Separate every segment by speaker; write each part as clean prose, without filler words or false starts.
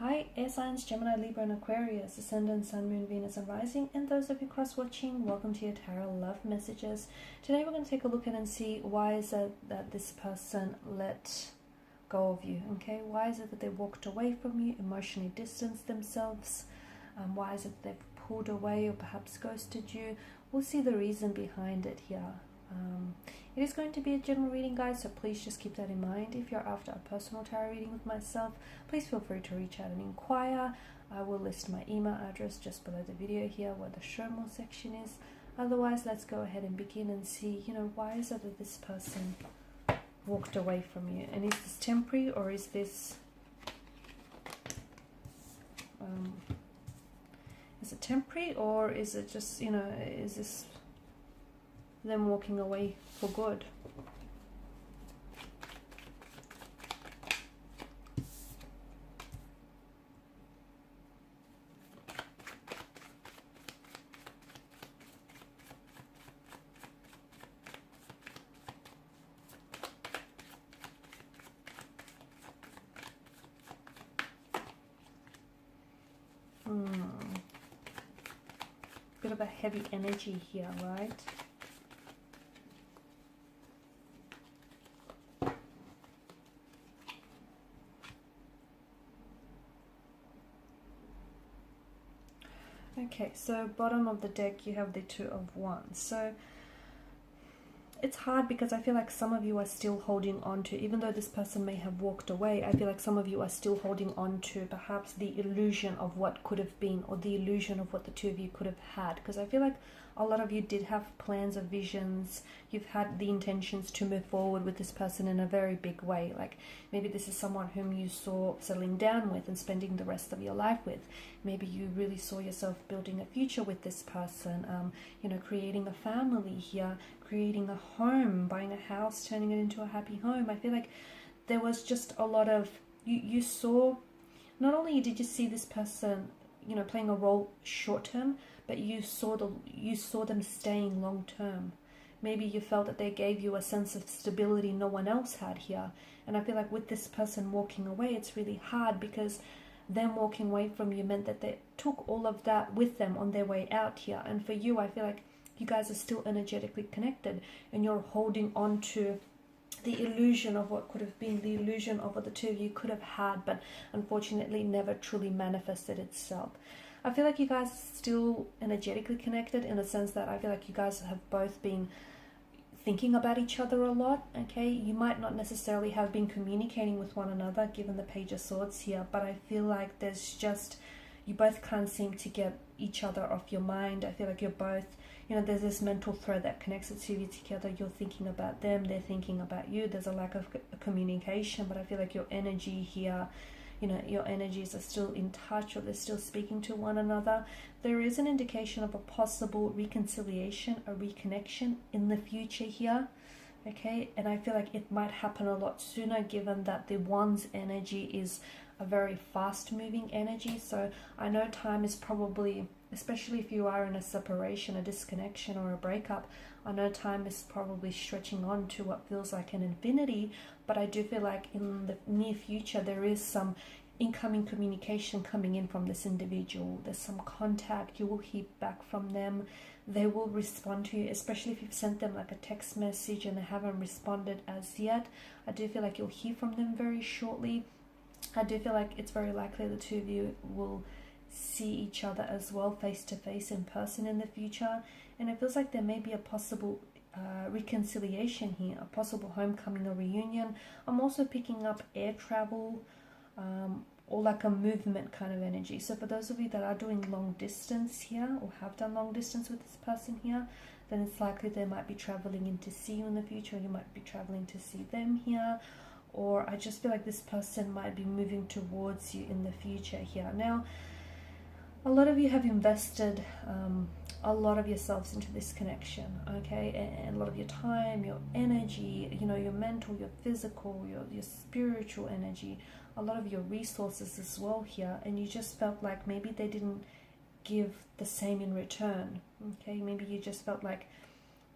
Speaker 1: Hi, air signs, Gemini, Libra, and Aquarius, Ascendant, Sun, Moon, Venus, and Rising. And those of you cross-watching, welcome to your Tarot Love Messages. Today we're going to take a look at and see why is it that this person let go of you, okay? Why is it that they walked away from you, emotionally distanced themselves? Why is it that they've pulled away or perhaps ghosted you? We'll see the reason behind it here. It is going to be a general reading, guys, so please just keep that in mind. If you're after a personal tarot reading with myself, please feel free to reach out and inquire. I will list my email address just below the video here where the show more section is. Otherwise, let's go ahead and begin and see, why is it that this person walked away from you? And is this temporary, or is this is it temporary, or is it just, is this them walking away for good? Bit of a heavy energy here, right? Okay, so bottom of the deck you have the Two of Wands. So it's hard because I feel like some of you are still holding on to, even though this person may have walked away, I feel like some of you are still holding on to perhaps the illusion of what could have been, or the illusion of what the two of you could have had. Because I feel like a lot of you did have plans or visions. You've had the intentions to move forward with this person in a very big way. Like maybe this is someone whom you saw settling down with and spending the rest of your life with. Maybe you really saw yourself building a future with this person, creating a family here, creating a home, buying a house, turning it into a happy home. I feel like there was just a lot of, you saw, not only did you see this person, playing a role short term, but you saw them staying long term. Maybe you felt that they gave you a sense of stability no one else had here. And I feel like with this person walking away, it's really hard because them walking away from you meant that they took all of that with them on their way out here. And for you, I feel like you guys are still energetically connected and you're holding on to the illusion of what could have been, the illusion of what the two of you could have had, but unfortunately never truly manifested itself. I feel like you guys are still energetically connected in the sense that I feel like you guys have both been thinking about each other a lot, okay? You might not necessarily have been communicating with one another given the Page of Swords here, but I feel like there's just, you both can't seem to get each other off your mind. I feel like you're both, there's this mental thread that connects the two of you together. You're thinking about them, they're thinking about you. There's a lack of communication, but I feel like your energy here, your energies are still in touch, or they're still speaking to one another. There is an indication of a possible reconciliation, a reconnection in the future here, okay? And I feel like it might happen a lot sooner given that the Wands energy is a very fast moving energy. So I know time is probably, especially if you are in a separation, a disconnection, or a breakup, I know time is probably stretching on to what feels like an infinity, but I do feel like in the near future there is some incoming communication coming in from this individual. There's some contact, you will hear back from them, they will respond to you, especially if you've sent them like a text message and they haven't responded as yet. I do feel like you'll hear from them very shortly. I do feel like it's very likely the two of you will see each other as well, face to face, in person in the future. And it feels like there may be a possible reconciliation here, a possible homecoming or reunion. I'm also picking up air travel, or like a movement kind of energy. So for those of you that are doing long distance here, or have done long distance with this person here, then it's likely they might be traveling in to see you in the future, or you might be traveling to see them here. Or I just feel like this person might be moving towards you in the future here. Now, a lot of you have invested a lot of yourselves into this connection, okay? And a lot of your time, your energy, your mental, your physical, your spiritual energy, a lot of your resources as well here. And you just felt like maybe they didn't give the same in return, okay? Maybe you just felt like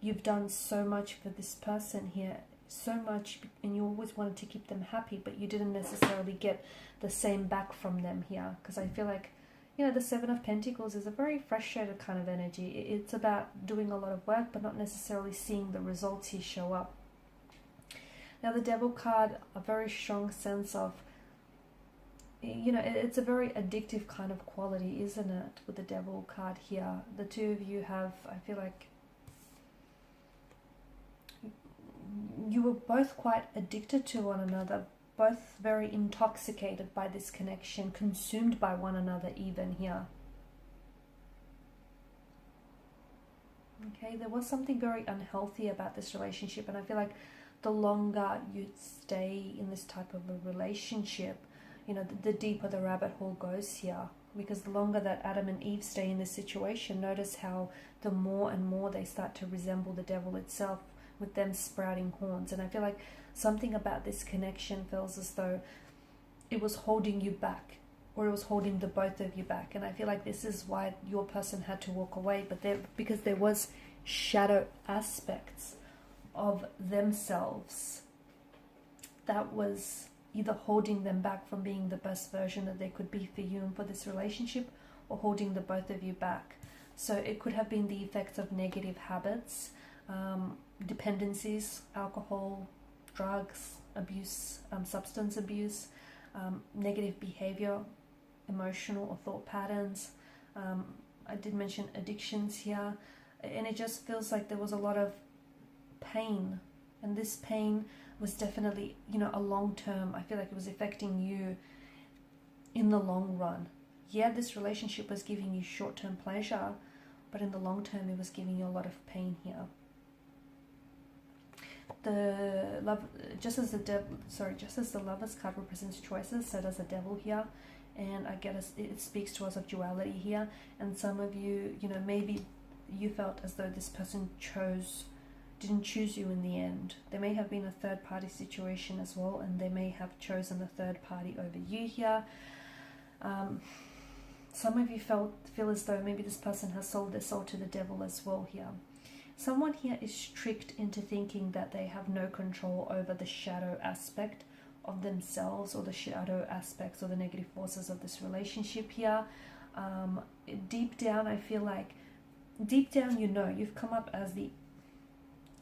Speaker 1: you've done so much for this person here so much, and you always wanted to keep them happy, but you didn't necessarily get the same back from them here. Because I feel like, you know, the Seven of Pentacles is a very frustrated kind of energy. It's about doing a lot of work, but not necessarily seeing the results here show up. Now the Devil card, a very strong sense of, you know, it's a very addictive kind of quality, isn't it, with the Devil card here. The two of you have, I feel like, you were both quite addicted to one another, both very intoxicated by this connection, consumed by one another even here. Okay, there was something very unhealthy about this relationship, and I feel like the longer you stay in this type of a relationship, you know, the deeper the rabbit hole goes here. Because the longer that Adam and Eve stay in this situation, notice how the more and more they start to resemble the devil itself, with them sprouting horns. And I feel like something about this connection feels as though it was holding you back, or it was holding the both of you back. And I feel like this is why your person had to walk away, but because there was shadow aspects of themselves that was either holding them back from being the best version that they could be for you and for this relationship, or holding the both of you back. So it could have been the effects of negative habits, dependencies, alcohol, drugs, abuse, substance abuse, negative behavior, emotional or thought patterns. I did mention addictions here, and it just feels like there was a lot of pain, and this pain was definitely, you know, a long term. I feel like it was affecting you in the long run. Yeah, this relationship was giving you short-term pleasure, but in the long term it was giving you a lot of pain here. The love, just as the Lovers card represents choices, so does the Devil here, and I guess it speaks to us of duality here. And some of you, you know, maybe you felt as though this person didn't choose you in the end. There may have been a third party situation as well, and they may have chosen a third party over you here. Some of you feel as though maybe this person has sold their soul to the devil as well here. Someone here is tricked into thinking that they have no control over the shadow aspect of themselves, or the shadow aspects or the negative forces of this relationship here. Deep down, I feel like, deep down, you know, you've come up as the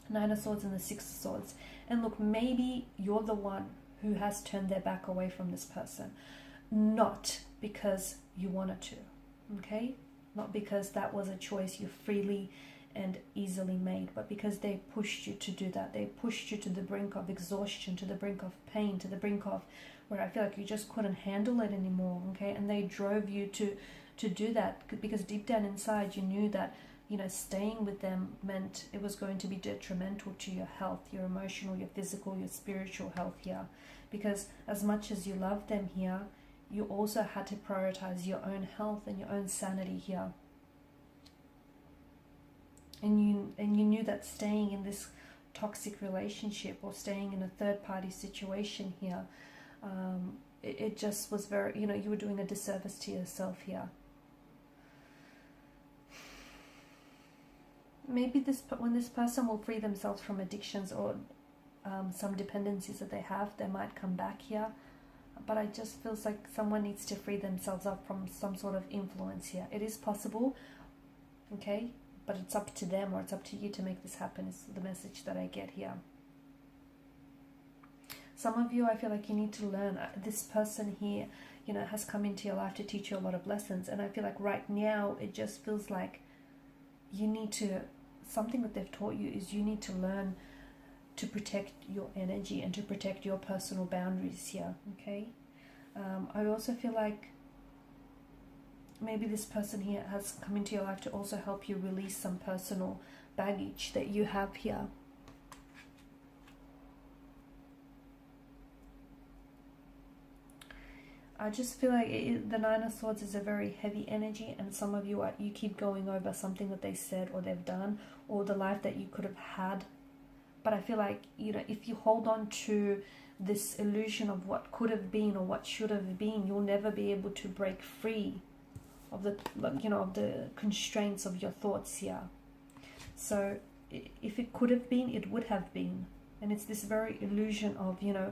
Speaker 1: Nine of Swords and the Six of Swords. And look, maybe you're the one who has turned their back away from this person. Not because you wanted to, okay? Not because that was a choice you freely and easily made, but because they pushed you to do that. They pushed you to the brink of exhaustion, to the brink of pain, to the brink of where I feel like you just couldn't handle it anymore, okay? And they drove you to do that, because deep down inside you knew that, you know, staying with them meant it was going to be detrimental to your health, your emotional, your physical, your spiritual health here. Because as much as you loved them here, you also had to prioritize your own health and your own sanity here. And you knew that staying in this toxic relationship, or staying in a third party situation here, it just was very, you know, you were doing a disservice to yourself here. Maybe when this person will free themselves from addictions or some dependencies that they have, they might come back here. But I just feels like someone needs to free themselves up from some sort of influence here. It is possible, okay? But it's up to them, or it's up to you to make this happen, is the message that I get here. Some of you, I feel like you need to learn. This person here, you know, has come into your life to teach you a lot of lessons. And I feel like right now, it just feels like you need to, something that they've taught you is you need to learn to protect your energy and to protect your personal boundaries here, okay? I also feel like maybe this person here has come into your life to also help you release some personal baggage that you have here. I just feel like the Nine of Swords is a very heavy energy, and some of you you keep going over something that they said or they've done, or the life that you could have had. But I feel like, you know, if you hold on to this illusion of what could have been or what should have been, you'll never be able to break free of the, you know, of the constraints of your thoughts here. So if it could have been, it would have been. And it's this very illusion of, you know,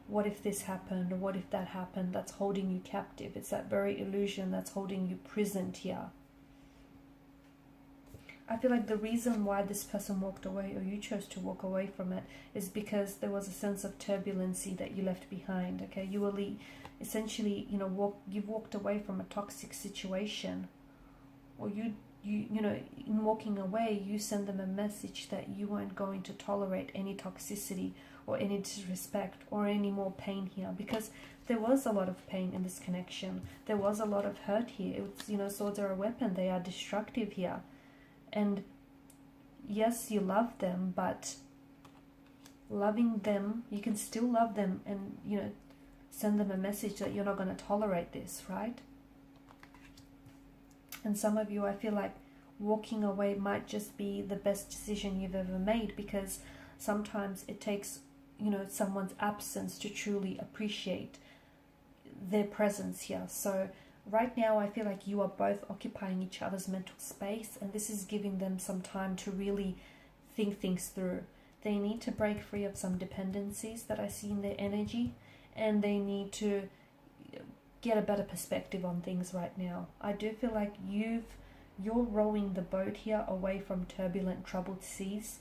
Speaker 1: what if this happened or what if that happened, that's holding you captive. It's that very illusion that's holding you prisoned here. I feel like the reason why this person walked away, or you chose to walk away from it, is because there was a sense of turbulency that you left behind. Okay, you were essentially, you know, you've walked away from a toxic situation, or you know, in walking away, you send them a message that you weren't going to tolerate any toxicity or any disrespect or any more pain here, because there was a lot of pain in this connection. There was a lot of hurt here. It's, you know, swords are a weapon. They are destructive here. And yes, you love them, but loving them, you can still love them and, you know, send them a message that you're not going to tolerate this, right? And some of you, I feel like walking away might just be the best decision you've ever made, because sometimes it takes, you know, someone's absence to truly appreciate their presence here. So right now, I feel like you are both occupying each other's mental space, and this is giving them some time to really think things through. They need to break free of some dependencies that I see in their energy, and they need to get a better perspective on things right now. I do feel like you're rowing the boat here away from turbulent, troubled seas.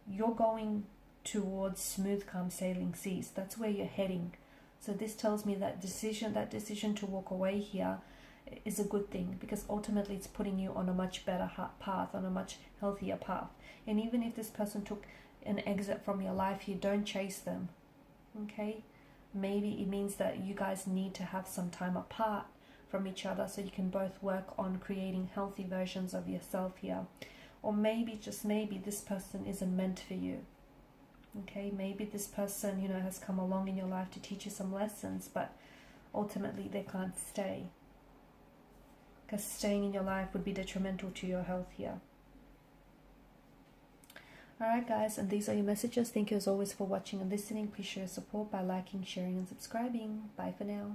Speaker 1: You're going towards smooth, calm sailing seas. That's where you're heading. So this tells me that decision to walk away here is a good thing, because ultimately it's putting you on a much better path, on a much healthier path. And even if this person took an exit from your life, you don't chase them, okay? Maybe it means that you guys need to have some time apart from each other so you can both work on creating healthy versions of yourself here. Or maybe, just maybe, this person isn't meant for you. Okay, maybe this person, you know, has come along in your life to teach you some lessons, but ultimately they can't stay, because staying in your life would be detrimental to your health here. Alright guys, and these are your messages. Thank you as always for watching and listening. Please show your support by liking, sharing and subscribing. Bye for now.